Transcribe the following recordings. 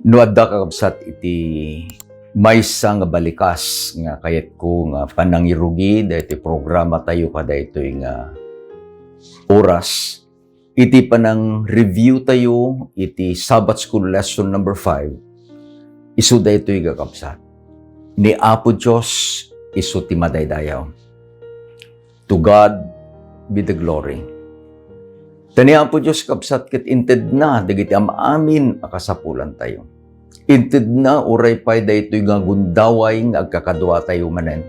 No adda kakabsat iti maysa nga balikas nga kayat ko nga panangirugi dahiti programa tayo kada ito'y nga oras. Iti panang review tayo iti Sabbath School Lesson number 5. Isu da ito'y kakabsat. Ni Apo Diyos isu ti madaydayaw. To God be the glory. Tani Apo Diyos kabsat ket inted na dagiti amin akasapulan tayo. Inted na uray pay daytoy nga gundaway nga agkakadwa tayo manen.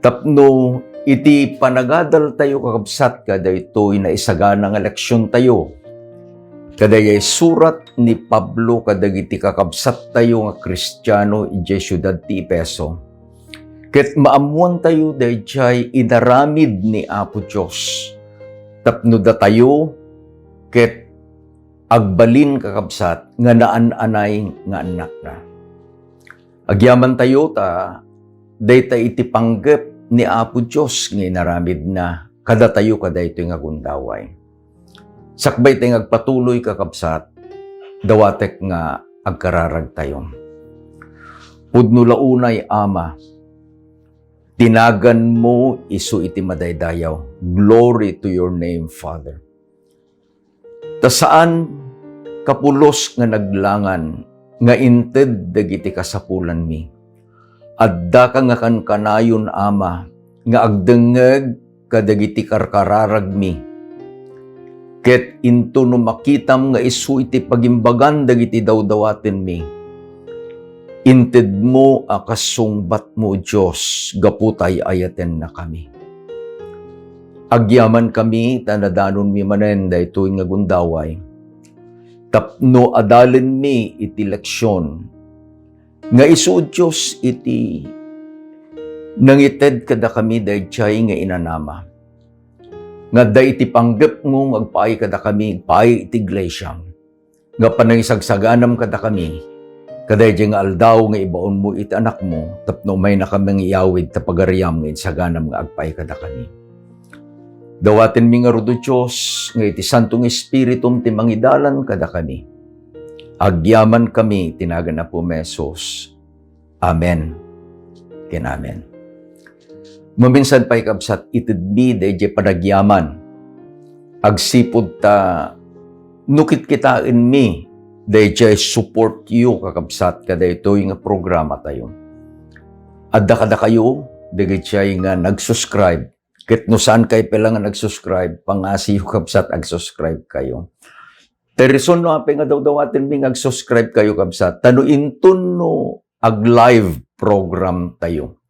Tapno iti panagadal tayo kakabsat kada ito'y naisagana nga leksyon tayo. Kadayay surat ni Pablo kadagiti kakabsat tayo nga Kristiyano iti siyudad ti Efeso. Ket maamuan tayo dayjay inaramid ni Apo Diyos. Tapno da tayo ket agbalin kakabsat nga naan-anay nga anak na. Agyaman tayo ta dayta iti panggep ni Apo Diyos nga inaramid na kada tayo kada ito nga gundaway. Sakbay tayo agpatuloy kakabsat dawatek nga agkararag tayo. Pudno launay Ama, tinagan mo isu iti madaydayaw. Glory to your name, Father. Ta saan kapulos nga naglangan nga inted dagiti kasapulan mi. Adda ka nga kankanayon Ama nga agdengeg kadagiti karkararag mi. Ket into no makitam nga isu iti pagimbagan dagiti dawdawaten mi. Inted mo akasungbat mo Diyos gaputay ayaten na kami. Agyaman kami tanadanon mi manen daytoy nga gundaway. Tapno adalen mi iti leksyon nga isuod Diyos iti nangited kada kami dayjay nga inanama. Nga day iti panggep mo agpaay kada kami paay iti iglesia. Nga panangisagsaganam kada kami kaday nga aldaw nga ibaon mo iti anak mo tapno may nakamang iyawid tapagariam nga saganam nga agpaay kada kami. Dawaten mi nga rudo Diyos, nga iti Santong Espiritum ti mangidalan kada kami. Agyaman kami, tinagan na po Mesos. Amen. Amen. Maminsan pa'y kabsat, itid mi dayjay panagyaman. Agsipod ta, nukit kitain mi, dayjay support you kakabsat kada ito yung programa tayo. Adda kada kayo, dayjay nga nag-subscribe. Ket no saan kayo pala nga nag-subscribe, pangasiyo kabsat ag-subscribe kayo. Terison no apay nga daw-dawatin mi ag-subscribe kayo kabsat, tano intun no ag-live program tayo.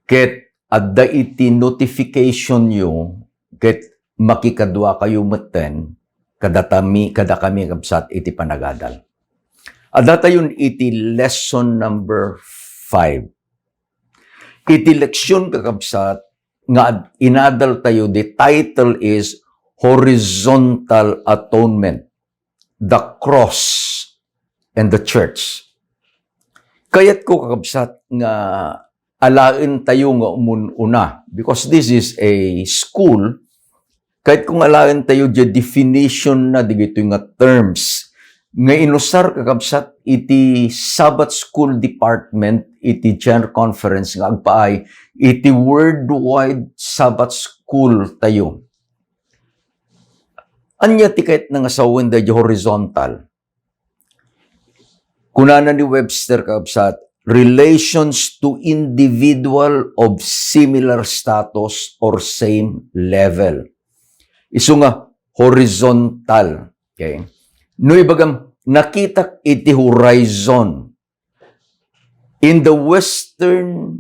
Ket adda iti notification nyo, ket makikadwa kayo maten, kada kami kabsat iti panagadal. Adda tayon iti lesson number 5. Iti leksyon kakabsat, nga inadal tayo, the title is Horizontal Atonement, the Cross and the Church. Kaya't ko kakabsat nga alain tayo nga umununa, because this is a school, kahit kung alain tayo the definition na digito nga terms, nga inusar kakabsat iti Sabbath School Department, iti General Conference nga agpaay, iti worldwide Sabbath School tayo. Anya ti kahit nga sawin da horizontal. Kunana ni Webster kakabsat, relations to individual of similar status or same level. Isu nga horizontal. Okay? No ibagam, nakita iti horizon. In the western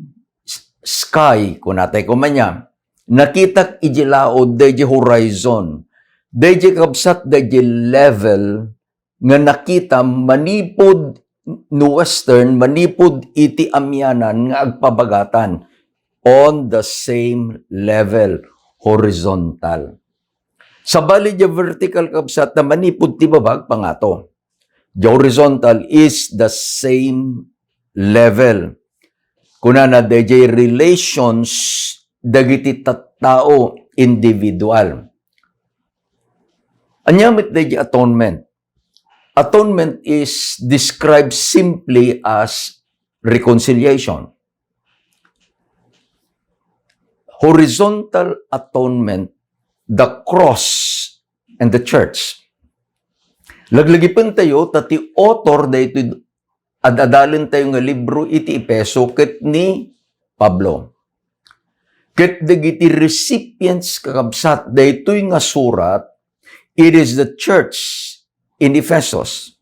sky, kung natay ko manya, nakita iti laod, dahi horizon. Dahi kabsat, dahi level, nga nakita manipod no western, manipod iti amyanan nga agpabagatan on the same level, horizontal. Sa bali di vertical kabsat na manipod ti babag pangato. The horizontal is the same level. Kunana DJ relations dagiti tattao individual. Anyamit DJ atonement. atonement is described simply as reconciliation. Horizontal atonement, the cross and the church. Laglagipin tayo, tati author da ito, adadalin tayo nga libro iti Epeso, ket ni Pablo. Ket dagiti recipients kakabsat, da ito'y nga surat, it is the church in Ephesus.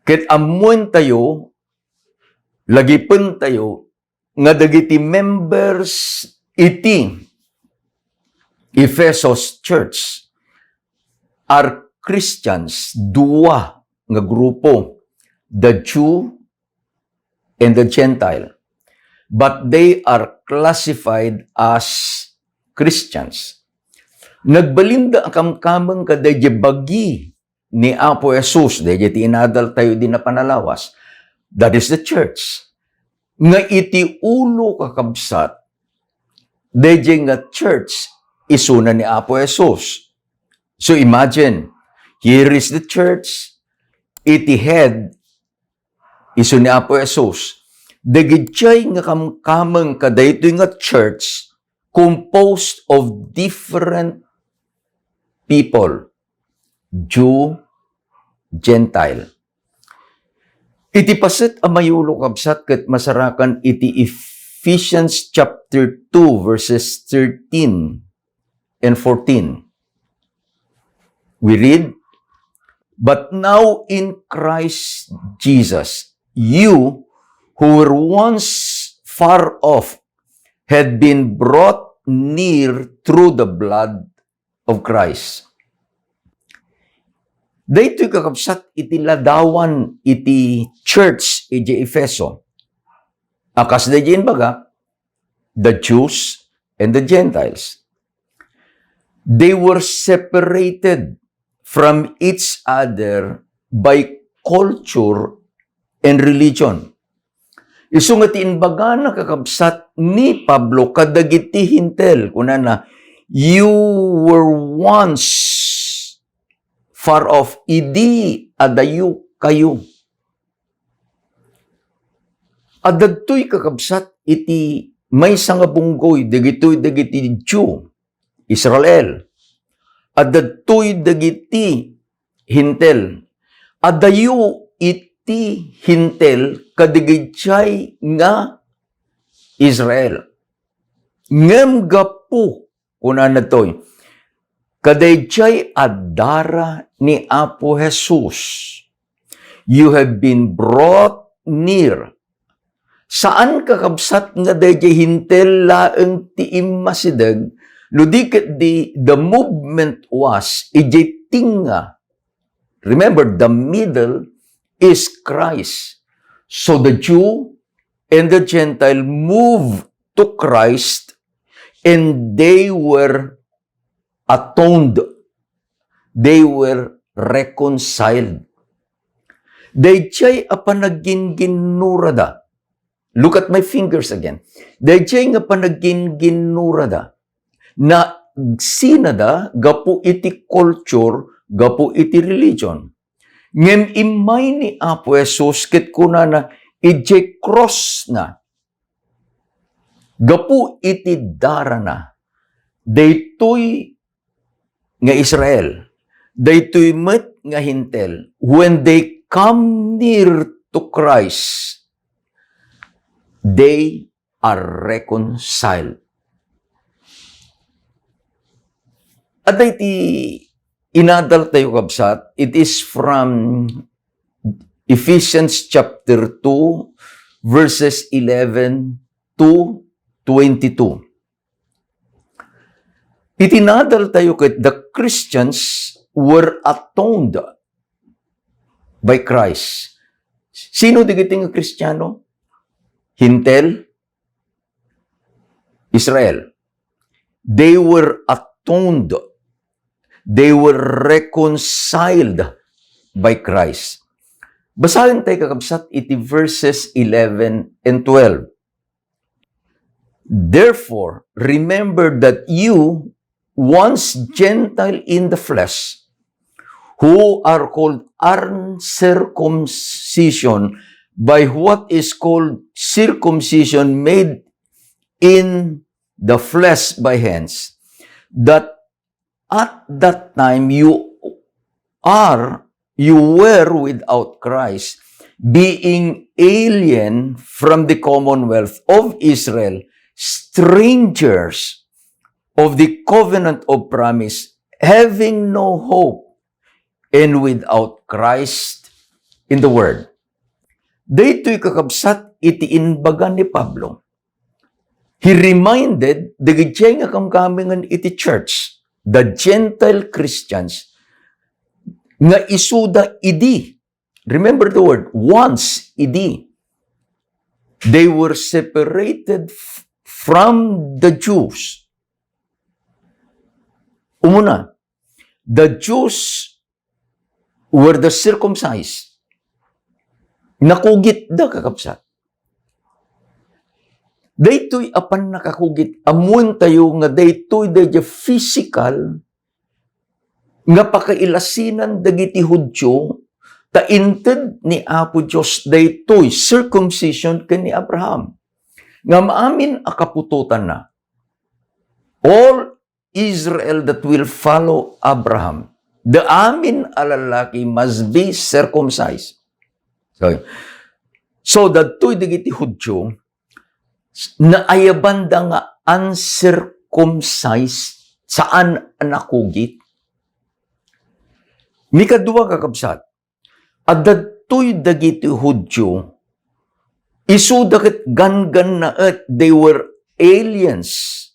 Ket amuin tayo, lagipin tayo, nga dagiti members iti Ephesus Church are Christians, dua nga grupo, the Jew and the Gentile. But they are classified as Christians. Nagbalinda ang kamkamang kadayjay bagi ni Apo Jesus, dayjay tinadal tayo din na panalawas. That is the church. Nga iti ulo kakabsat, dayjay nga church, isuna ni Apo Jesus. So imagine, here is the church, iti head, iso ni Apo Jesus. Dagitiyay nga kamkamang kadaytoy nga church composed of different people, Jew, Gentile. Iti paset a mayulo kabsat ket masarakan iti Ephesians chapter 2 verses 13 and 14. We read, "But now in Christ Jesus, you who were once far off had been brought near through the blood of Christ." Daytoy kakabsat iti ladawan iti church iti Efeso. Akas dayjay baga, the Jews and the Gentiles. They were separated from each other by culture and religion. Isungat inbaga na kakabsat ni Pablo kadagiti hintel kunana, you were once far off, idi adayu kayo. Adadtoy kakabsat iti may sangabunggoy dagiti Jew, Israel. Adadtoy dagiti hintel. Adayu iti hintel kadigitiyay nga Israel. Ngem gapu kunana toy, kadayjay adara ni Apo Jesus. You have been brought near. Saan kakabsat nga dayjay hintel laeng ti immasideg, ludiket the movement was ijay tinga. Remember, the middle is Christ. So the Jew and the Gentile moved to Christ and they were atoned. They were reconciled. Dayjay apanagginginurada. Look at my fingers again. Dayjay nga panagginginurada na sinada gapu iti culture, gapu iti religion. Ngem imay ni Apo Jesus ket kunana ijay cross na. Gapu iti dara na. Daytoy nga Israel, daytoy met nga hintel, when they come near to Christ, they are reconciled. At iti inadal tayo kabsat, it is from Ephesians chapter 2, verses 11 to 22. Itinadal tayo ket the Christians were atoned by Christ. Sino digiti nga Kristiyano? Hintel, Israel. They were atoned. They were reconciled by Christ. Basahin tayo kakabsat iti verses 11 and 12. Therefore, remember that you, once Gentile in the flesh, who are called uncircumcision by what is called circumcision made in the flesh by hands, that at that time you were without Christ, being alien from the commonwealth of Israel, strangers of the covenant of promise, having no hope, and without Christ in the world. Daytoy kakabsat iti inbaga ni Pablo. He reminded the gijay nga kamkamingan iti church, the Gentile Christians, nga isuda idi. Remember the word, once idi. They were separated from the Jews. Umuna, the Jews were the circumcised. Nakugit da kakabsat. Daytoy apan nakakugit, amun tayo nga daytoy da physical nga pakailasinan dagiti Hudyo, ta inted ni Apo Diyos daytoy circumcision ken ni Abraham. Nga maamin akapututan na. All Israel that will follow Abraham, the amin alalaki must be circumcised. So datoy dagiti Hudyo, na ayabanda nga uncircumcised, saan nakugit? Mikadua kakabsat, at datoy dagiti Hudyo, isuda ket gangan na they were aliens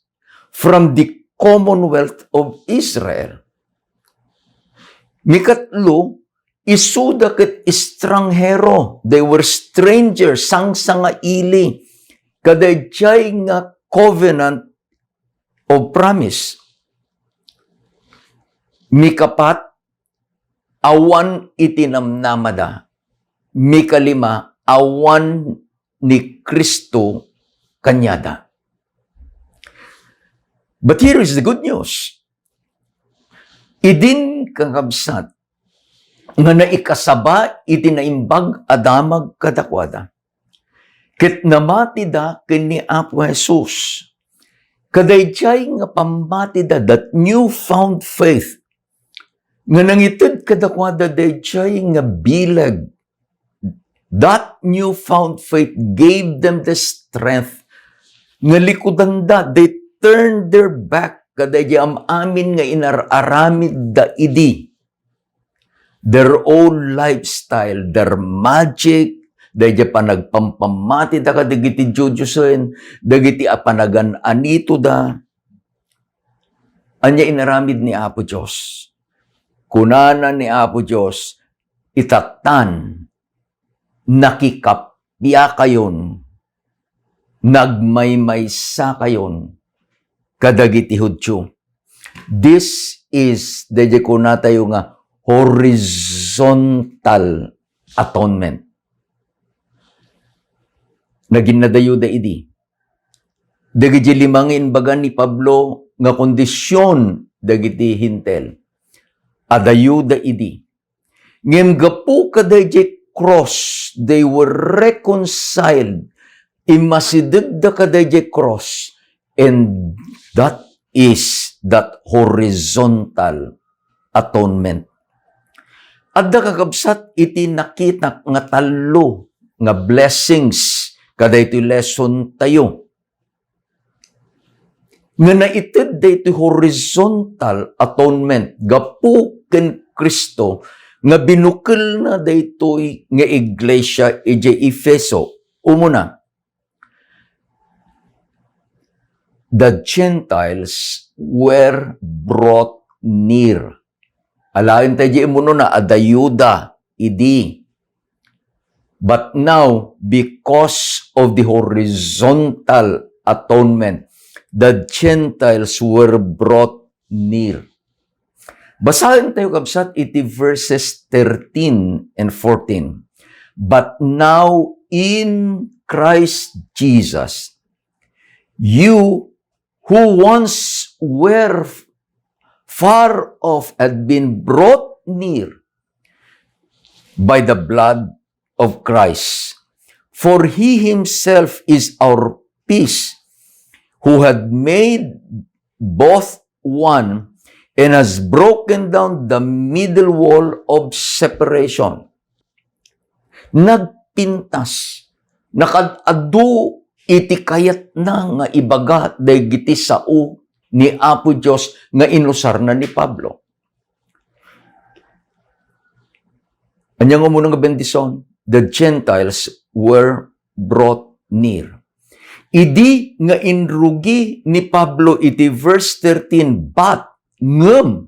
from the commonwealth of Israel. Mikatlo, isuda ket estranghero, they were strangers, sangsanga ili, kadayjay nga covenant of promise. Mikapat, awan itinamnamada. Mikalima, awan ni Kristo kanyada. But here is the good news. Idin kakabsat, nga naikasaba itinaimbag adamag kadakwada. Ket namati da kini Apo Jesus. Kadayjay nga pamati da, that newfound faith, nga nangited kadakwada dayjay nga bilag. That newfound faith gave them the strength nga likudan da. They turned their back kadayjay amin nga inararamid da idi. Their own lifestyle, their magic, dayjay panagpampamati da kadagiti Jujusen, dagiti apanagan anito da. Anya inaramid ni Apo Diyos. Kunana ni Apo Diyos, itatan, nakikapya kayon, nagmaymaysa kayon, kadagiti Hudyo. This is, dayjay kuna tayo nga, horizontal atonement. Naginadayo da idi. Dagiti limangin baga ni Pablo nga kondisyon dagiti hintel. Adayo da idi. Ngem gapu kadayjay cross, they were reconciled. Imasideg da kadayjay cross. And that is that horizontal atonement. Adda kakabsat iti nakita nga talo nga blessings kadaytoy lesson tayo. Nga naited daytoy horizontal atonement gapu ken Kristo nga binukil na daytoy nga iglesia iti Efeso. Umuna, the Gentiles were brought near. Alain tayo imuno na adayuda, idi. But now, because of the horizontal atonement, the Gentiles were brought near. Basahin tayo kabsat iti verses 13 and 14. But now in Christ Jesus, you who once were far off had been brought brought near by the blood of Christ. For he himself is our peace, who had made both one and has broken down the middle wall of separation. Nagpintas, nakadado iti kayat na nga ibaga dagiti sao ni Apo Dios nga inusar na ni Pablo. Anyang umunang bendisyon, the Gentiles were brought near. Idi nga inrugi ni Pablo iti verse 13, but ngem.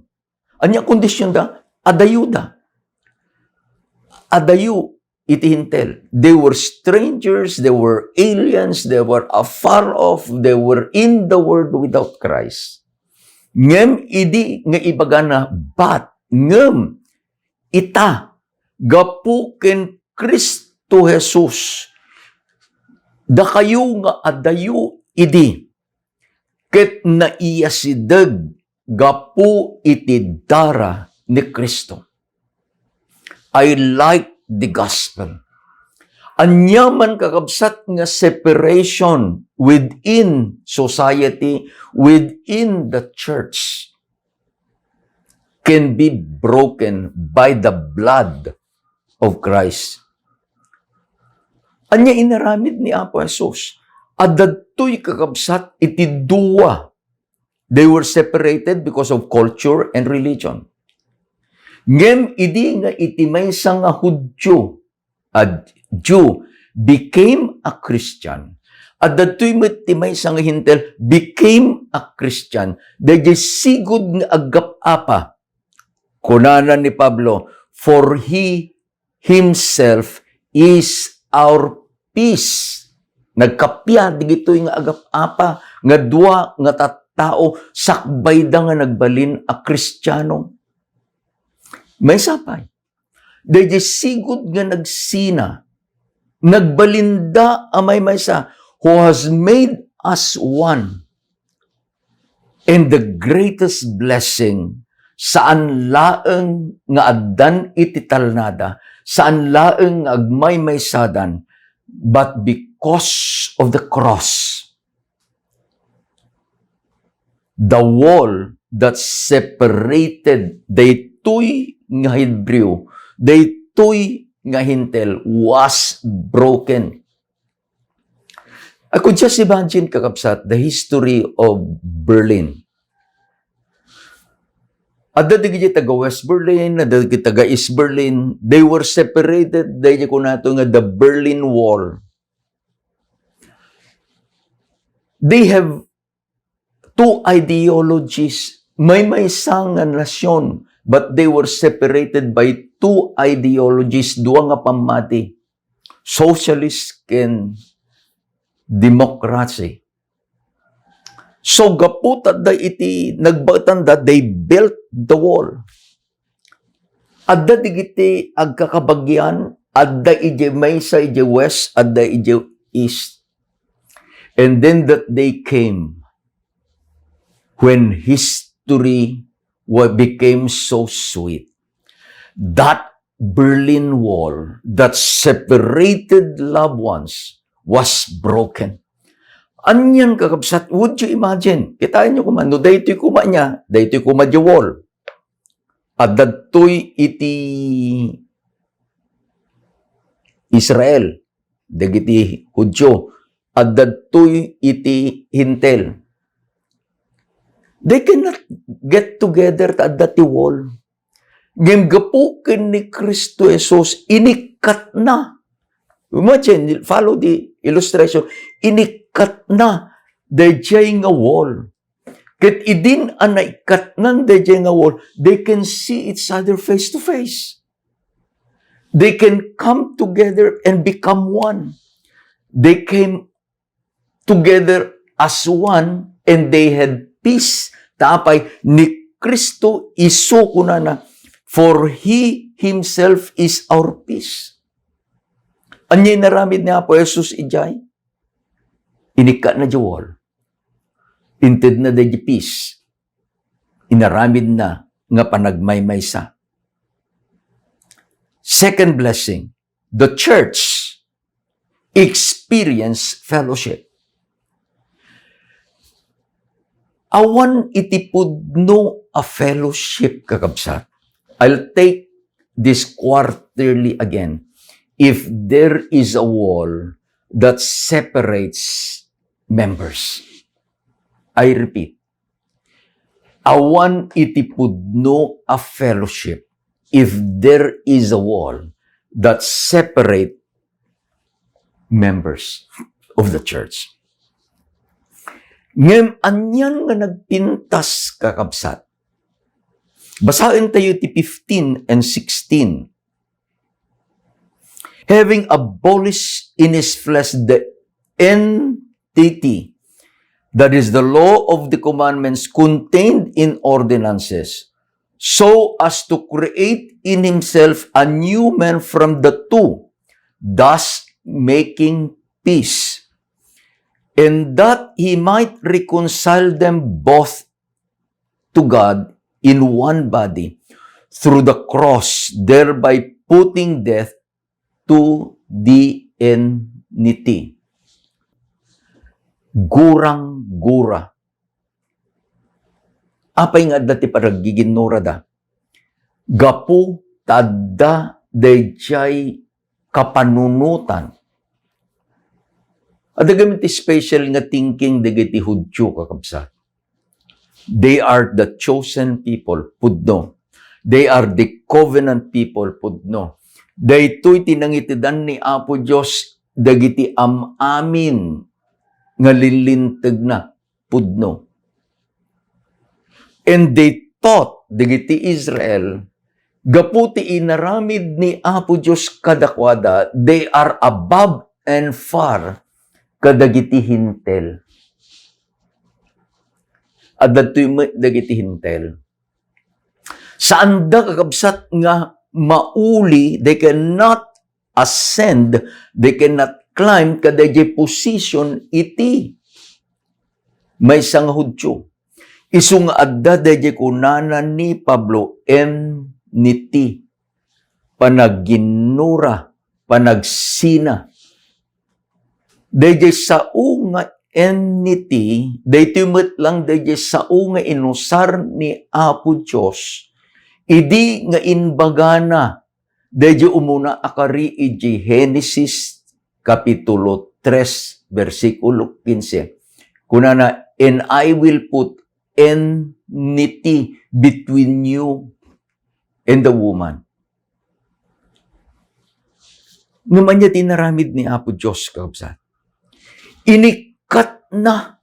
Anyang kondisyon da? Adayuda. Adayu iti hintel. They were strangers, they were aliens, they were afar off, they were in the world without Christ. Ngem idi nga ibaga na, but ngem ita gapu ken Kristo Jesus. Da kayo nga adayo idi. Ket naiyasideg gapu iti dara ni Kristo. I like the gospel. Anyaman kakabsat nga separation within society, within the church, can be broken by the blood of Christ. Anya inaramid ni Apo Jesus. Adadtoy kakabsat iti duwa. They were separated because of culture and religion. Ngem idi nga iti maysa nga Hudyo, a Jew, became a Christian. Adadtoy met ti maysa nga Hintel became a Christian. Dayjay sigud nga agap-apa. Kunanan ni Pablo, for he himself is our peace. Nagkapya, digito'y nga agap-apa, nga dua, nga tattao, sakbay da nga nagbalin a Kristiyano. May sapay. Dahil sigud nga nagsina, nagbalinda amay maysa, who has made us one. And the greatest blessing, saan laeng nga addan iti talnada, saan laeng nga agmay maysadan, but because of the cross, the wall that separated daytoy nga Hebreo, daytoy nga Hintel was broken. I could just imagine, kakabsat, the history of Berlin. Ada digiti taga West Berlin, ada digiti taga East Berlin. They were separated dahil ko nato nga the Berlin Wall. They have two ideologies. May isang nga nasyon, but they were separated by two ideologies, dua nga pamati. Socialist and democracy. So, gaputat da iti nagbatanda, they built the wall. Adda digiti agkakabagyan, adda ije may sa ije west, adda ije east. And then that day came when history became so sweet. That Berlin Wall that separated loved ones was broken. Anyan kakabsat, would you imagine? Kitain nyo kuman, no daytoy kuma niya, daytoy kuma di wall. At datoy iti Israel, dagiti Hudyo, at datoy iti Hintel. They cannot get together at dati wall. Ngem gapukin ni Kristo Jesus, inikat na. Imagine, follow the illustration. Inikat na dayjay nga wall. Ket idin an naikat nan dayjay nga wall, they can see each other face to face. They can come together and become one. They came together as one and they had peace. Tapay ni Kristo isu kunana, for He Himself is our peace. Anyay naramid niya po Jesus ijay. Inika na di wall. Inted na di peace. Inaramid na nga panagmaymaysa. Second blessing, the church experience fellowship. Awan iti pudno a fellowship kakabsat. I'll take this quarterly again. If there is a wall that separates members. I repeat, awan iti pudno a fellowship if there is a wall that separates members of the church. Ngem anyan nga nagpintas kakabsat. Basahin tayo ti 15 and 16. Having abolished in his flesh the enmity, that is the law of the commandments contained in ordinances, so as to create in himself a new man from the two, thus making peace, and that he might reconcile them both to God in one body through the cross, thereby putting death to the enmity. Gurang-gura. Apay nga dati paragiginura da. Gapu tadda dayjay kapanunutan. Adagamit special nga thinking dagiti Hudyo kakabsat. They are the chosen people, pudno. They are the covenant people, pudno. Daytoy tinangitidan ni Apo Diyos dagiti amin nga lilintag na, pudno. And they taught dagiti Israel, gaputi inaramid ni Apo Diyos kadakwada, they are above and far kadagiti hintel. At datoy dagiti hintel. Saan da kakabsat nga mauli, they cannot ascend, they cannot climb kadagiti position iti may sang Hudyo. Isung adda dagiti kunanan ni Pablo enmity, panagginura, panagsina. Dagiti sao nga enmity, daytoy lang dagiti sao nga inusar ni Apo Diyos, idi nga inbagana, daydi umuna akari iji Genesis Kapitulo 3, versikulo 15. Kunana, and I will put enmity between you and the woman. Naman niya tinaramid ni Apo Diyos, kabsat. Inikat na,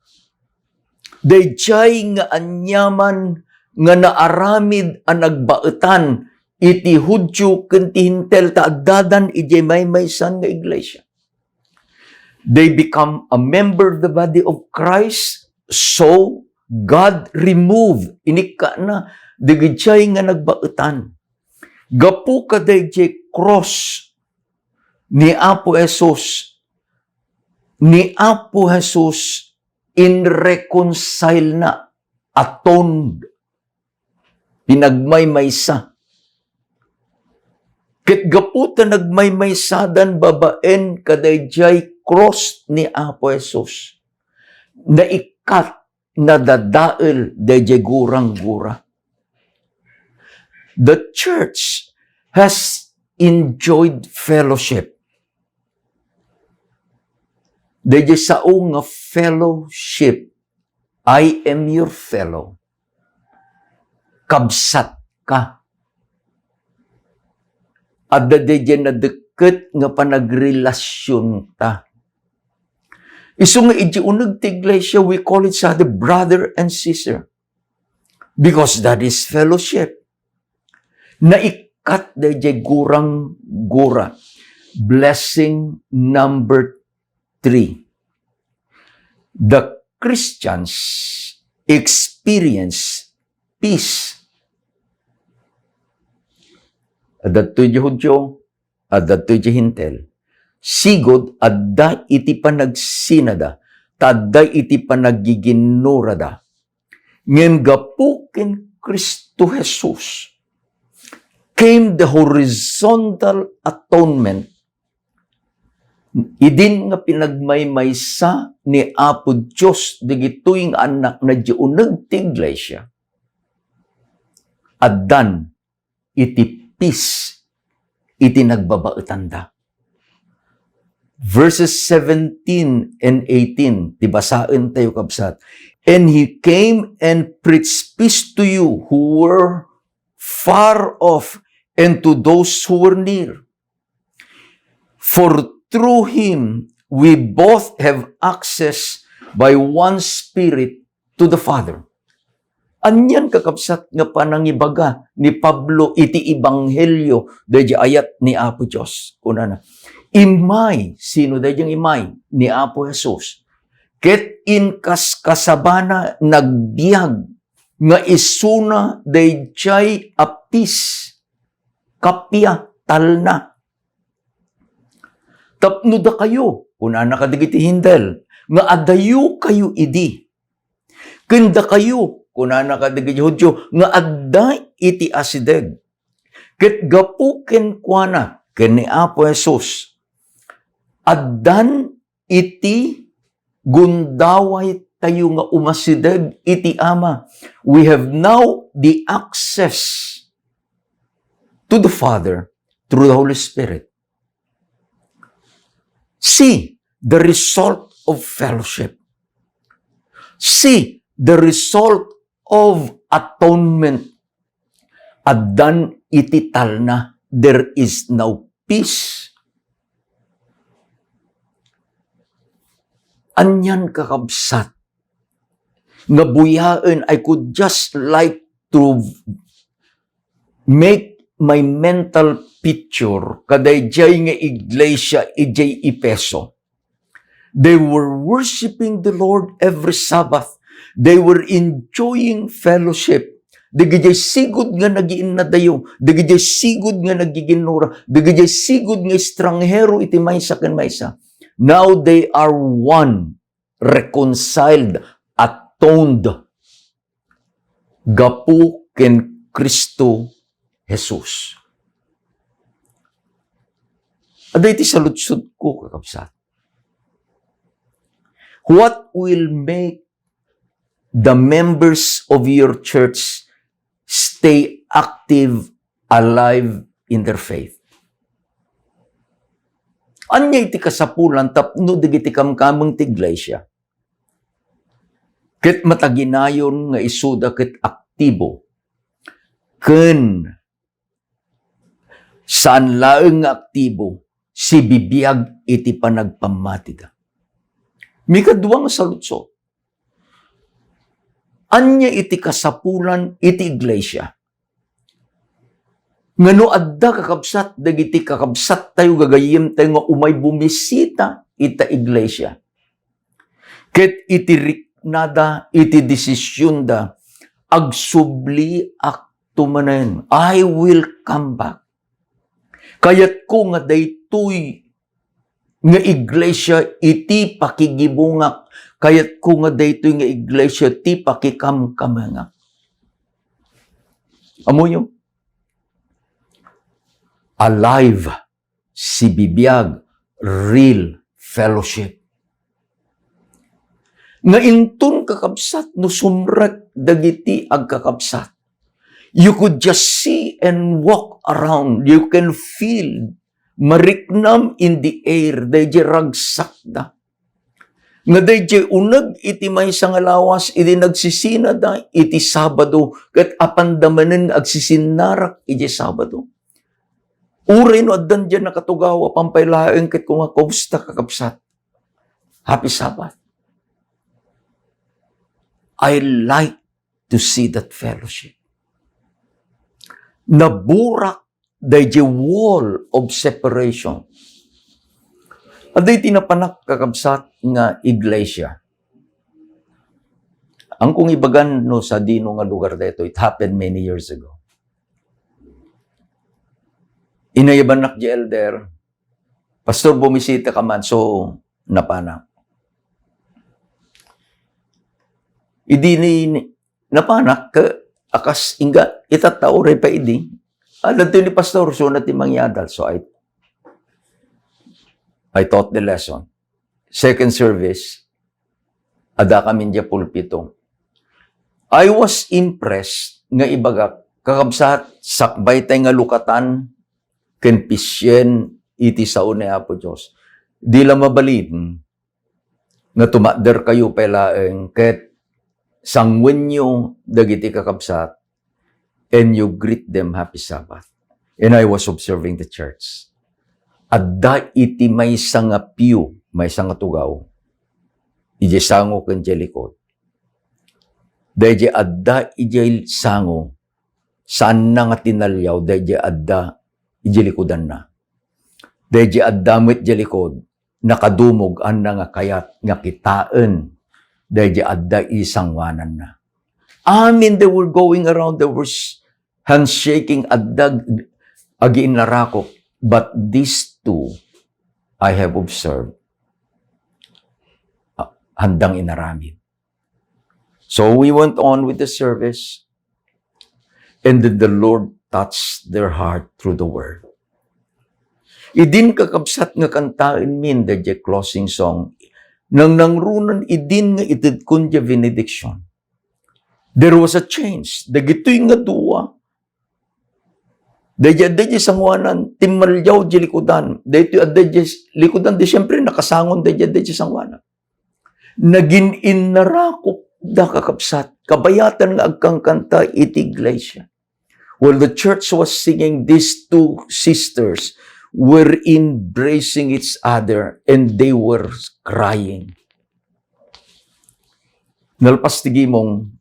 dayjay nga anyaman nga naaramid ang nagbaetan iti Hudyo ken ti hintel taaddadan iti maymaysan nga iglesia. They become a member of the body of Christ, so God removed, inika na, digidjay nga nagbaetan. Gapu kadayjay cross ni Apo Jesus, in reconcile na, atoned, pinagmaymaysa. Ket gaputa nagmaymaysadan babaen kadayjay cross ni Apo Jesus. Naikat, nadadael, dayjay gurang-gura. The church has enjoyed fellowship. Dayjay sao nga fellowship, I am your fellow. Kabsat ka. At dadya na deket nga panagrelasyon ta. Isu nga iji unag ti iglesia, we call it sa the brother and sister. Because that is fellowship. Naikat dadya gurang-gura. Blessing number 3. The Christians experience peace. Adatoy di Hudyo, adatoy di hintel. Sigod, adda iti panagsinada, tadda iti panagiginurada. Ngem gapukin Kristo Jesus, came the horizontal atonement. Idin nga pinagmaymaysa ni Apo Diyos digitoy nga anak na diuneg ti iglesia. Addan iti peace iti nagbabaetanda. Verses 17 and 18, tibasaen tayo kabsat. And he came and preached peace to you who were far off and to those who were near. For through him, we both have access by one Spirit to the Father. Anyan kakabsat nga panangibaga ni Pablo iti Ebanghelyo dayjay ayat ni Apo Diyos. Una na, imay, sino dayjay imay? Ni Apo Jesus. Ket inkas kasabana nagbiag nga isuna dayjay apis kapya talna. Tapno da kayo, kuna nakadigiti hindel, nga adayo kayo idi. Kenda kayo, kuna nakadigiti hudyo, nga adda iti asideg. Ket gapuken kuana, ken ni Apo Jesus, addan iti gundaway tayo nga umasideg iti Ama. We have now the access to the Father through the Holy Spirit. See the result of fellowship. See the result of atonement. Addan iti talna, there is now peace. Anyan kakabsat. Nga buyaen, I could just like to make my mental picture kaday jay nga iglesia ijay Ipeso. They were worshiping the Lord every Sabbath. They were enjoying fellowship. Digijay sigud nga nagiin na dayo. Digijay sigud nga nagiginura. Digijay sigud nga estranghero iti maysa ken maysa. Now they are one, reconciled, atoned. Gapu ken Kristo Jesus. Aday iti saludsod ko kakabsat. What will make the members of your church stay active, alive in their faith? Anya iti kasapulan tapno digiti kamkameng ti iglesia. Ket mataginayon nga isuda ket aktibo. Ken saan laeng nga aktibo si bibiyag iti panagpamatida. Mikadwa nga salutso. Anya iti kasapulan iti iglesia. Ngano adda kakabsat dagiti kakabsat tayo gagayem tayo nga umay bumisita ita iglesia. Ket iti riknada iti desisyon da agsubli akto manen. I will come back. Kayat ko nga daytoy nga iglesia iti pakigibungak. Kayat ko nga daytoy nga iglesia ti pakikamkamangak. Amo nyo? Alive, si bibiyag, real fellowship. Nga intun kakabsat no sumrat dagiti agkakabsat. You could just see and walk around. You can feel mariknam in the air. Dayjay ragsak da. Nga dayjay uneg iti maysa nga lawas iti nagsisina da iti Sabado ket apandamanen agsisinarak iti Sabado. Uray no addan dyan nakatugaw pampaylaeng ket kung kamusta kakabsat. Happy Sabbath. I like to see that fellowship. Naburak dayjay wall of separation. Aday tinapanak kakabsat nga iglesia. Ang kung ibagan no sa dino nga lugar dito, it happened many years ago. Inayabanak di elder, pastor bumisita ka man, so napanak. Idi ni napanak ka akas inga itatao re pa idi. Alam ni pastor, sunat ti mangyadal. So I taught the lesson. Second service, ada kami dya pulpito. I was impressed nga ibaga, kakabsat, sakbay tayo nga lukatan, ken pisyen, iti sao ni Apo Diyos. Di lang mabalin, nga tumader kayo pelaeng, ket sangwen nyo, dagiti kakabsat, and you greet them happy Sabbath. And I was observing the church. Adda iti may nga piyo, may nga tugaw. Ije sango ken jelikod. Dahil adda ije sango, saan na nga tinalyaw, dahil adda ije likodan na. Dahil adda met jelikod, nakadumog an na nga kayat nga kitaan, dahil adda isangwanan na. They were going around, they were handshaking, adda agi narakok. But these two, I have observed, handang inaramid. So we went on with the service, and then the Lord touched their heart through the word. Idin kakabsat nga kantain min, the closing song, nang nangrunan idin nga itid kunja benediction. There was a change. Dagitoy nga duwa, Dahil sangwanan, timalyaw di likudan. Dahil likudan, di siyempre nakasangon dahil sangwanan. Naging inarakop da kakapsat. Kabayatan nga agkang kanta iti iglesia. While the church was singing, these two sisters were embracing each other and they were crying. Nalpas tigi mong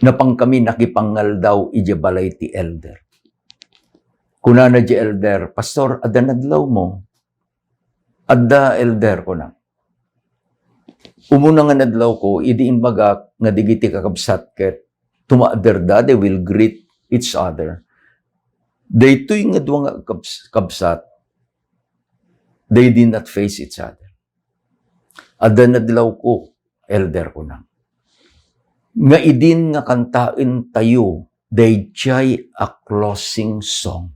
napang kami nakipangal daw ije balay ti elder. Kuna na di elder, pastor, ada nadlaw mo. Ada elder ko na. Umuna nga nadlaw ko, idi imbaga nga digiti kakabsat ket tumaader da, they will greet each other. Daytoy nga duwa nga kabsat, they did not face each other. Ada nadlaw ko, elder ko na. Nga idin nga kantain tayo, they jay a closing song.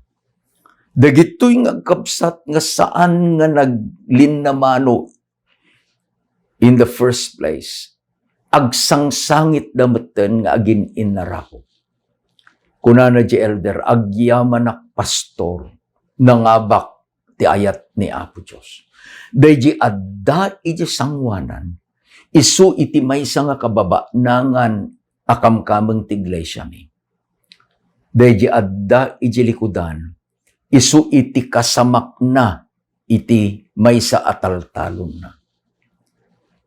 Dagitoy nga kapsat nga saan nga naglinamano in the first place. Agsangsangit dameten nga agin inarako. Kunana di elder, agyaman na pastor, nangabak ti ayat ni Apo Diyos. Dahil adda iti sangwanan, isu iti maysa nga kababa nangan akamkameng ti iglesia mi. Dahil adda iti likudan, isu iti kasamak na iti maysa ataltalon na.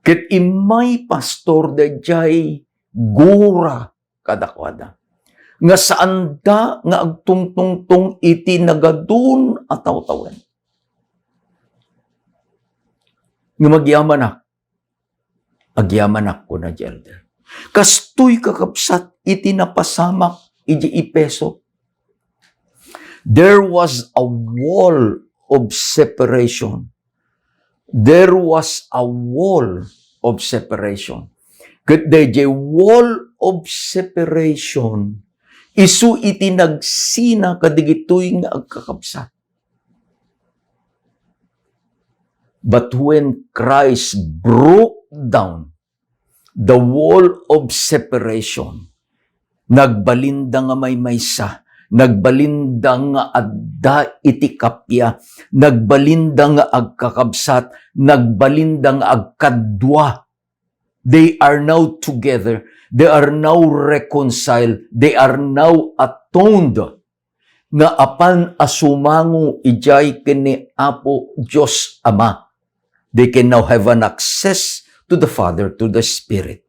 Ket imay pastor dayjay gura kadakwada. Nga saan da nga agtungtungtong iti nagadun at tawtawen. Nga agyaman ko na elder. Kastoy kakapsat iti napasamak iti ipeso. There was a wall of separation. There was a wall of separation. Ket dayjay wall of separation, isu iti nagsina kadigitoy nga agkakabsat. But when Christ broke down the wall of separation, nagbalinda nga may maysa, nagbalinda nga adda iti kapya, nagbalinda nga agkakabsat, nagbalinda nga agkadwa. They are now together. They are now reconciled. They are now atoned. Nga apan asumango ijay kini Apo Diyos Ama. They can now have an access to the Father, to the Spirit.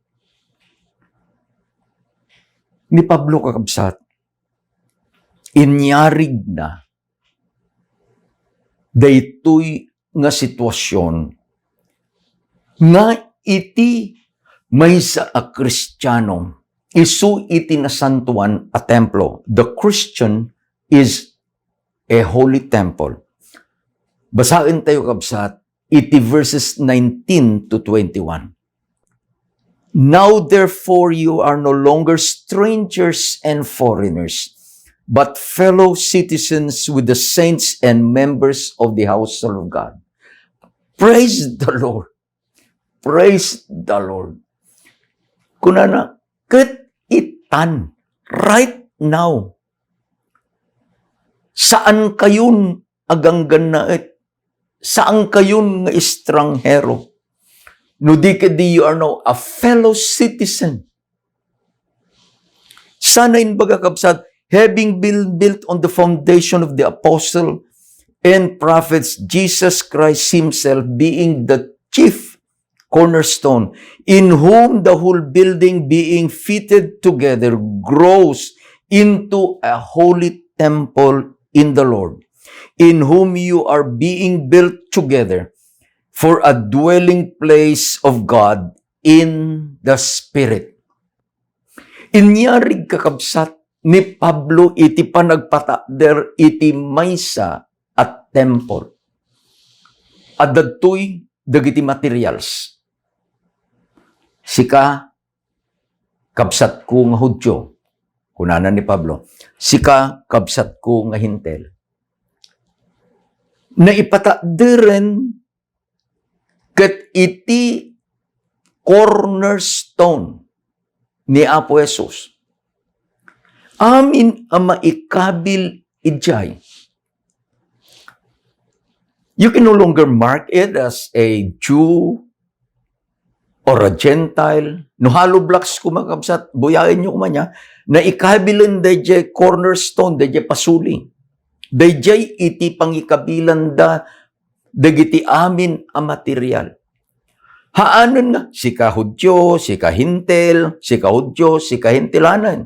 Ni Pablo kakabsat, inyarig na daytoy nga sitwasyon nga iti maysa a Kristiyano isu iti nasantuan a templo. The Christian is a holy temple. Basahin tayo kabsat iti verses 19 to 21. Now therefore you are no longer strangers and foreigners, but fellow citizens with the saints and members of the household of God. Praise the Lord. Praise the Lord. Kunana, ket itan, right now, saan kayon aganggan na saan kayon nga estranghero? No di you are now a fellow citizen. Sana in baga kabsat, having been built on the foundation of the apostle and prophets, Jesus Christ himself being the chief cornerstone, in whom the whole building being fitted together grows into a holy temple in the Lord, in whom you are being built together for a dwelling place of God in the Spirit. Inyarig kakabsat ni Pablo iti panagpatader iti maysa at temple. Adadtoy dagiti materials. Sika kabsat ko nga Hudyo, kunana ni Pablo, sika kabsat ko nga Hintel. Na ipataderen ket iti cornerstone ni Apo Jesus. Amin ang maikabil ijay. You can no longer mark it as a Jew or a Gentile. No hollow blocks kumakabsat, buyain nyo kumanya, na ikabilin dayjay cornerstone, dayjay pasuli. Dayjay iti pangikabilan da dagiti amin a material. Haanon nga, sika Hudyo, sika Hintel, sika Hudyo, sika Hintilanan.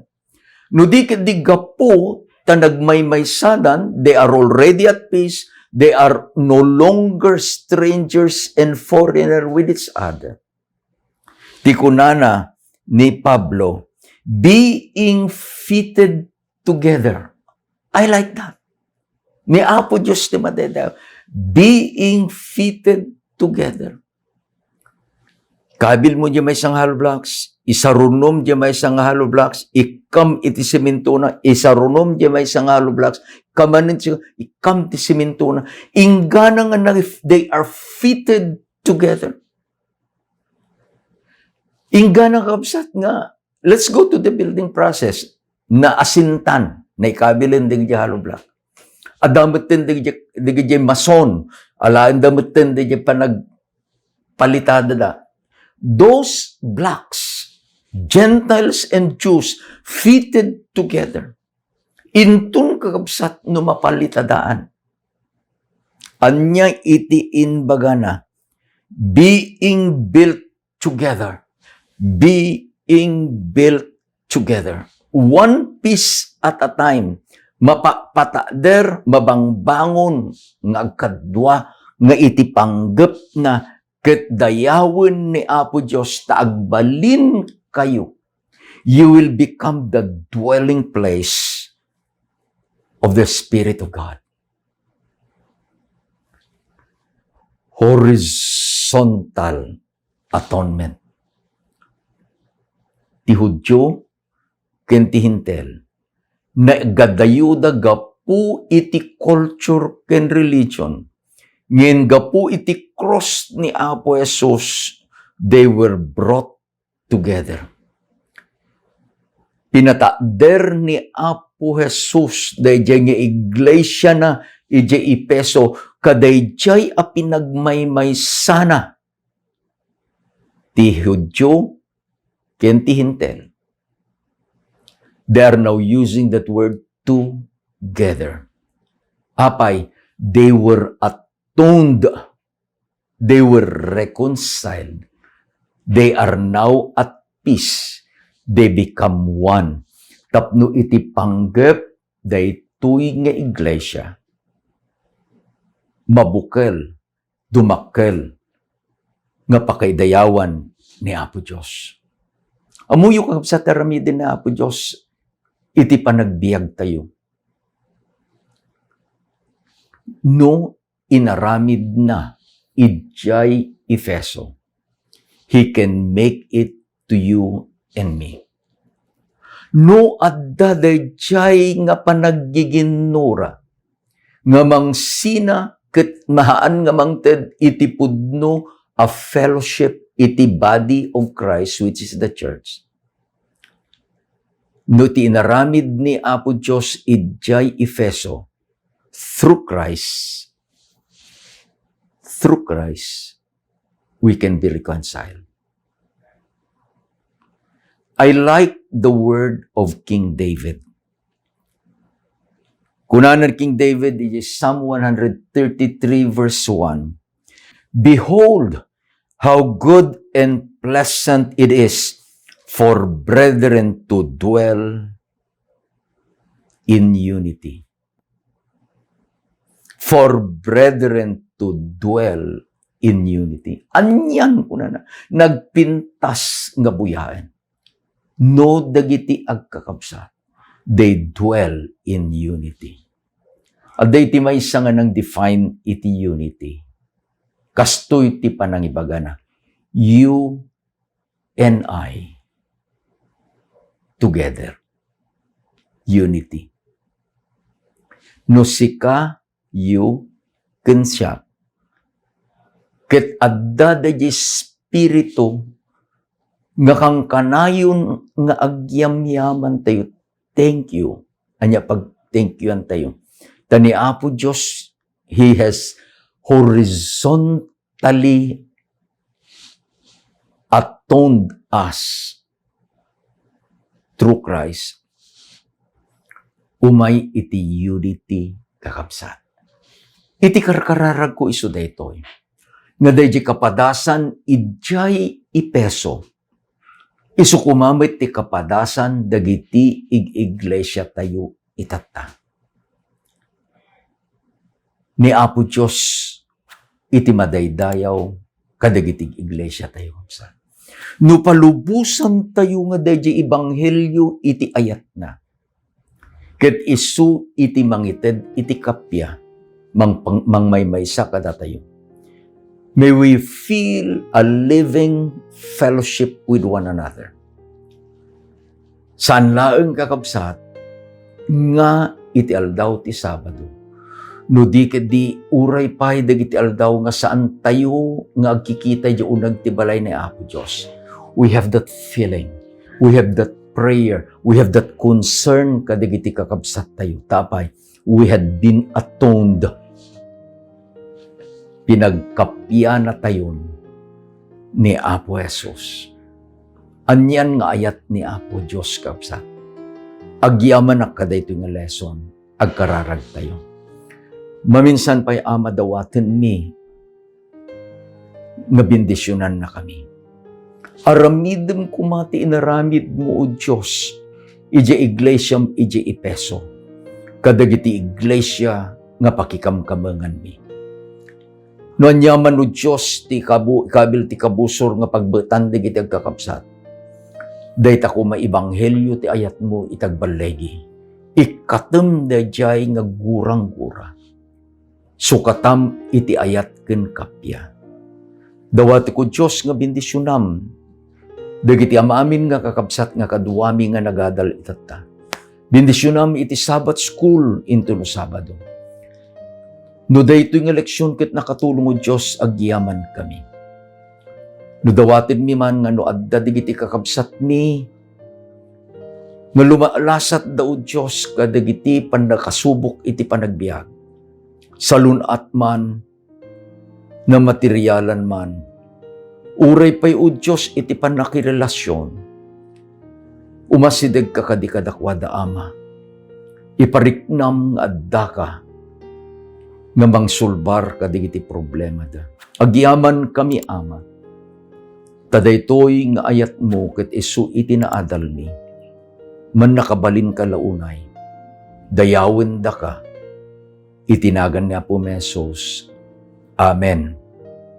No di gapo ta nagmaymaysadan, they are already at peace, they are no longer strangers and foreigner with each other. Tikunana ni Pablo, being fitted together. I like that. Ni Apo Diyos ti madeda, being fitted together. Kabil mo di may isang hollow blocks, isarunom di may isang hollow blocks, ikam iti simento na, isarunom di may isang hollow blocks, kamanin siya, ikam ti simento na. Ingana nga na if they are fitted together. Ingana kabsat nga, let's go to the building process, na asintan, na ikabilin di hollow block. Adamutin di mason, alaan damutin di panagpalitada da. Those blocks, Gentiles and Jews, fitted together. Intun kakabsat no mapalitadaan. Anya iti inbagana, being built together. Being built together. One piece at a time. Mapapatader, mabangbangon, nga agkadwa, nga iti panggap na ket dayawon ni Apo Diyos taagbalin kayo. You will become the dwelling place of the Spirit of God. Horizontal atonement. Ti Hudyo ken ti Hintel na gadayuda gapu iti culture ken religion. Ngin gapu iti cross ni Apo Jesus, they were brought together. Pinatader ni Apo Jesus, dayjay nga iglesia na, ijay ipeso, kadayjay a pinagmaymay sana. Ti Hudyo, ken ti Hintel. They are now using that word together. Apay, they were atoned. They were reconciled. They are now at peace. They become one. Tapno iti panggep, daytoy nga iglesia. Mabukel, dumakel, nga pakaidayawan ni Apo Diyos. Amuyo ka sa taramidin na Apo Diyos, iti panagbiag tayo. No inaramid na ijay Efeso, He can make it to you and me. No adda dayjay nga panaggiginura, nga mangsina ket mahaan nga mangted iti pudno a fellowship iti body of Christ, which is the church. No ti inaramid ni Apo Diyos idjay Efeso, through Christ, we can be reconciled. I like the word of King David. Kunanan King David, it is Psalm 133 verse 1. Behold, how good and pleasant it is for brethren to dwell in unity. For brethren to dwell in unity. Anyan ko na nagpintas nga buyaen. No dagiti agkakabsat. They dwell in unity. Aday ti may isa nga nang define iti unity. Kastoy ti panangibaga na. You and I together. Unity. No sika, you, ken siya. Ket adda da spirito nga kang kanayon nga agyamyaman tayo. Thank you. Anya pag thank you an tayo. Tani Apo Diyos, He has horizontally atoned us through Christ. Umay iti unity kakabsat. Iti karkararag ko iso daytoy. Nga dayjay kapadasan idjay ipeso. Isu kumamit ti kapadasan dagiti iglesia tayo itata. Ni Apo Diyos iti madaydayaw kadagiti iglesia tayo. No palubusan tayo nga dayjay ebanghelyo iti ayat na. Ket isu iti mangited iti kapya mangmaymaysa kada tayo. May we feel a living fellowship with one another. Saan laeng kakabsat, nga iti aldaw ti Sabado. No di kadi uray pay dagiti aldaw nga saan tayo nga agkikita di unag ti balay ni Apo Diyos. We have that feeling. We have that prayer. We have that concern kadagiti kakabsat tayo. Tapay, we had been atoned. Pinagkapya na tayon ni Apo Jesus. Anyan nga ayat ni Apo Diyos kapsat. Agyaman na kadayto nga lesson, agkararag tayo. Maminsan pa'y ama dawaten mi, nga bendisyonan na kami. Aramidem kumati inaramid mo o Diyos, ije iglesyam ije ipeso. Kadagiti iglesia nga pakikamkamangan mi. No anyaman o Diyos, ikabil ti kabusor nga pagbetan digiti agkakapsat. Dahit ako maibanghelyo ti ayat mo itagbalegi. Ikatem dayjay nga gurang-gura. Sukatam iti ayat ken kapya. Dawati ko Diyos nga bendisyonam. Dagiti amaamin nga kakabsat nga kaduwami nga nagadal itata. Bendisyonam iti Sabbath school into no Sabado. No daytoy nga leksyon ket nakatulong o Diyos agyaman kami. No dawatin mi man nga no adda digiti kakabsat mi nga lumalasat daw Diyos kadagiti pandakasubok iti panagbiag. Salunat man na materyalan man. Uray pa'y o Diyos iti panakirelasyon. Umasideg ka kadikadakwada ama. Ipariknam nga adda ka nga mangsulbar kadigiti problema da. Agyaman kami ama. Tadaytoy nga ayat mo ket isu iti naadal mi. Man nakabalin ka launay. Dayawen da ka. Itinagan niya po mesos. Amen.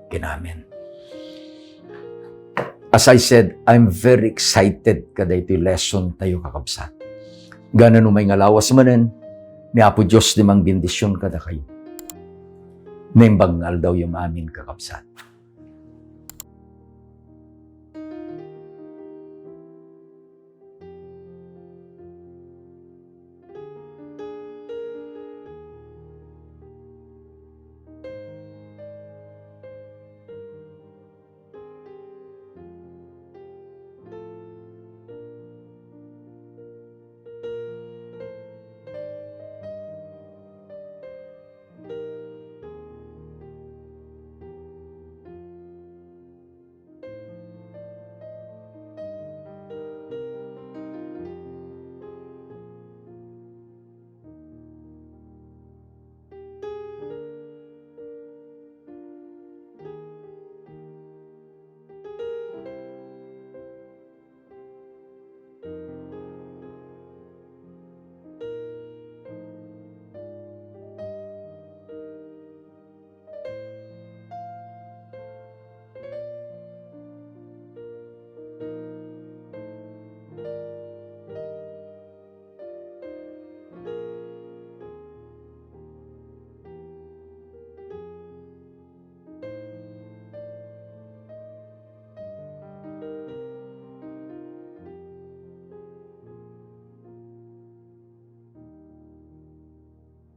Kinamen. As I said, I'm very excited kada iti lesson tayo kakabsat. Gana numay nga lawas manen, ni Apo Diyos di mang bendisyon kada kayo. Naimbang daw yung amin kakabsat.